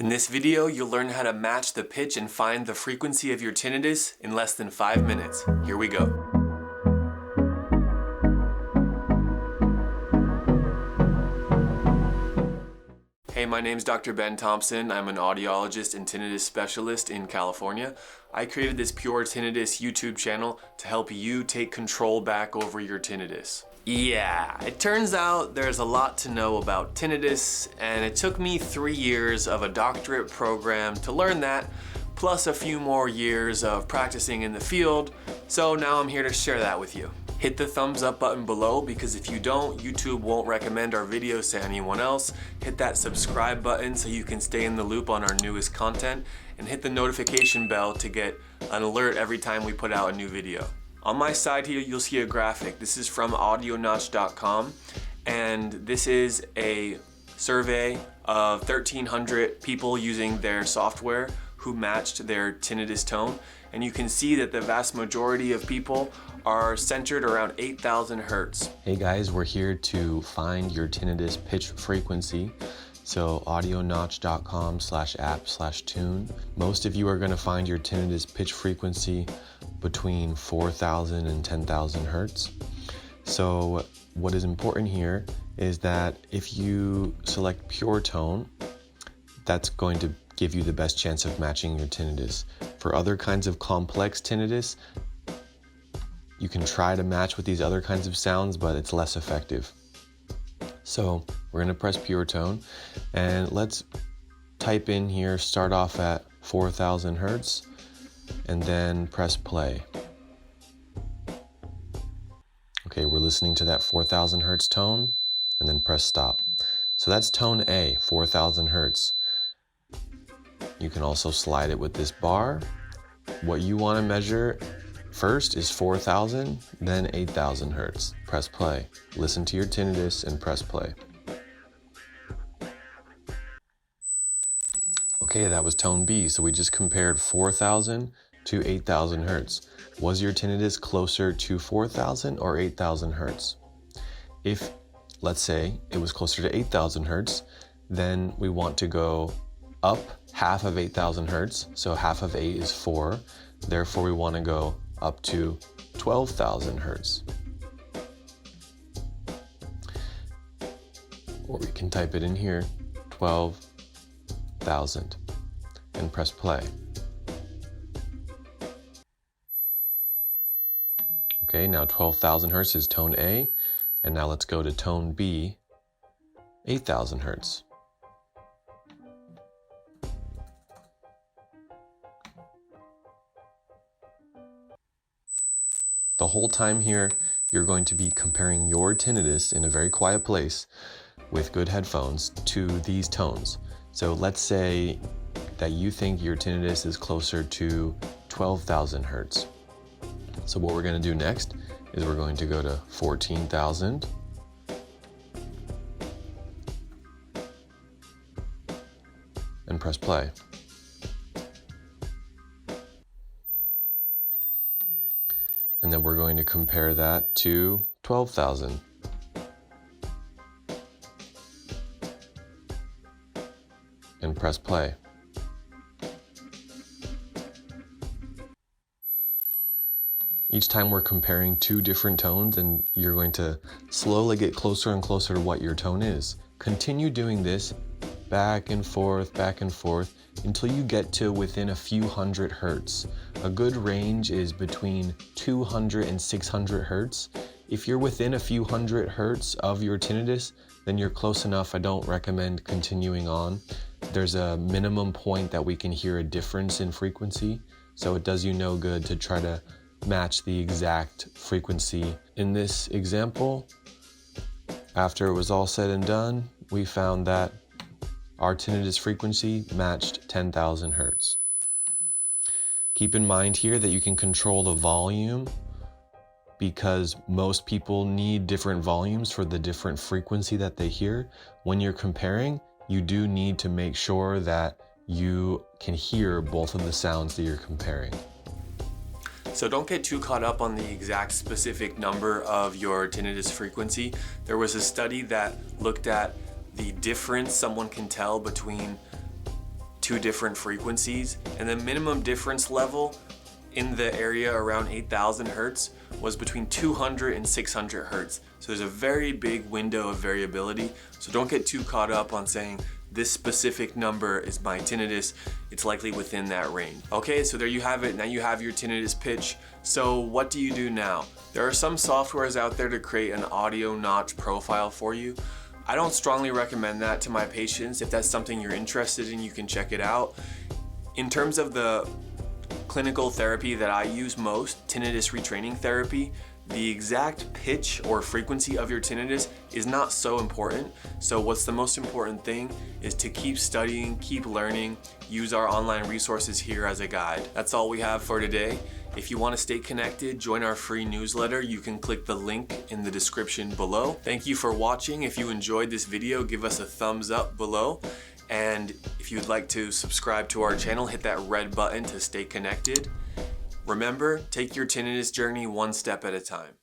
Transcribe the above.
In this video, you'll learn how to match the pitch and find the frequency of your tinnitus in less than 5 minutes. Here we go. Hey, my name's Dr. Ben Thompson. I'm an audiologist and tinnitus specialist in California. I created this Pure Tinnitus YouTube channel to help you take control back over your tinnitus. Yeah, it turns out there's a lot to know about tinnitus, and it took me 3 years of a doctorate program to learn that, plus a few more years of practicing in the field, so now I'm here to share that with you. Hit the thumbs up button below, because if you don't, YouTube won't recommend our videos to anyone else. Hit that subscribe button so you can stay in the loop on our newest content, and hit the notification bell to get an alert every time we put out a new video. On my side here, you'll see a graphic. This is from audionotch.com, and this is a survey of 1,300 people using their software who matched their tinnitus tone. And you can see that the vast majority of people are centered around 8,000 hertz. Hey guys, we're here to find your tinnitus pitch frequency. So audionotch.com/app/tune. Most of you are going to find your tinnitus pitch frequency between 4,000 and 10,000 hertz. So what is important here is that if you select pure tone, that's going to give you the best chance of matching your tinnitus. For other kinds of complex tinnitus, you can try to match with these other kinds of sounds, but it's less effective. So we're going to press pure tone, and let's type in here, start off at 4,000 hertz, and then press play. Okay, we're listening to that 4,000 hertz tone, and then press stop. So that's tone A, 4,000 hertz. You can also slide it with this bar. What you want to measure first is 4,000, then 8,000 hertz. Press play. Listen to your tinnitus and press play. Okay, that was tone B. So we just compared 4,000 to 8,000 hertz. Was your tinnitus closer to 4,000 or 8,000 hertz? If, let's say, it was closer to 8,000 hertz, then we want to go up half of 8,000 hertz. So half of 8 is 4. Therefore, we want to go up to 12,000 hertz. Or we can type it in here, 12,000, and press play. Okay, now 12,000 hertz is tone A, and now let's go to tone B, 8,000 hertz. The whole time here, you're going to be comparing your tinnitus in a very quiet place with good headphones to these tones. So let's say that you think your tinnitus is closer to 12,000 hertz. So what we're going to do next is we're going to go to 14,000. And press play. And then we're going to compare that to 12,000. And press play. Each time we're comparing two different tones, and you're going to slowly get closer and closer to what your tone is. Continue doing this back and forth, until you get to within a few hundred hertz. A good range is between 200 and 600 hertz. If you're within a few hundred hertz of your tinnitus, then you're close enough. I don't recommend continuing on. There's a minimum point that we can hear a difference in frequency, so it does you no good to try to match the exact frequency. In this example, after it was all said and done, we found that our tinnitus frequency matched 10,000 hertz. Keep in mind here that you can control the volume, because most people need different volumes for the different frequency that they hear. When you're comparing, you do need to make sure that you can hear both of the sounds that you're comparing. So don't get too caught up on the exact specific number of your tinnitus frequency. There was a study that looked at the difference someone can tell between two different frequencies, and the minimum difference level in the area around 8,000 hertz was between 200 and 600 hertz. So there's a very big window of variability. So don't get too caught up on saying this specific number is my tinnitus. It's likely within that range. Okay, so there you have it. Now you have your tinnitus pitch. So what do you do now? There are some softwares out there to create an audio notch profile for you. I don't strongly recommend that to my patients. If that's something you're interested in, you can check it out. In terms of the clinical therapy that I use most, tinnitus retraining therapy, the exact pitch or frequency of your tinnitus is not so important. So what's the most important thing is to keep studying, keep learning, use our online resources here as a guide. That's all we have for today. If you want to stay connected, join our free newsletter. You can click the link in the description below. Thank you for watching. If you enjoyed this video, give us a thumbs up below. And if you'd like to subscribe to our channel, hit that red button to stay connected. Remember, take your tinnitus journey one step at a time.